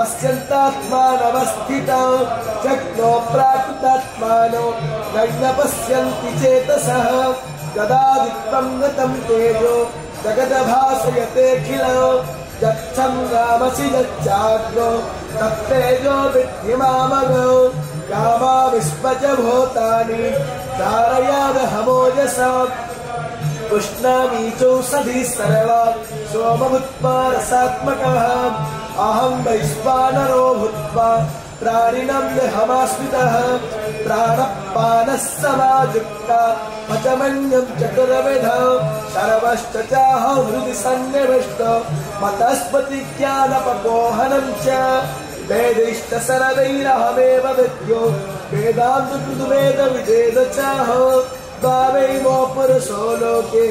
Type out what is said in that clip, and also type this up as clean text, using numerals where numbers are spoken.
पश्यन्तात्मानवस्थितं चक्रो प्राकृतात्मानो नैन पश्यन्ति चेतसः गदादित्वं गतं तेजो जगद्भासयतेऽखिलं यच्छन्दामसि यच्चाग्रो तत्तेजो विद्धि मामगो कामाविश्वच भूतानि धारयामहमोजसा उष्णामीचौषधिः सर्वा सोमभूत्वा रसात्मकः अहं वैश्वानरो भूत्वा प्राणिनं देहमाश्रितः प्राणपानः समायुक्ता पचमन्यं चतुर्विधं सर्वश्च चाहं हृदि सन्निविष्टो मतस्पतिज्ञानपकोहनं च वेदैश्च सर्वैरहमेव विद्यो वेदान्तकृद्वेदविदेव चाहं द्वावैमो पुरुषो लोके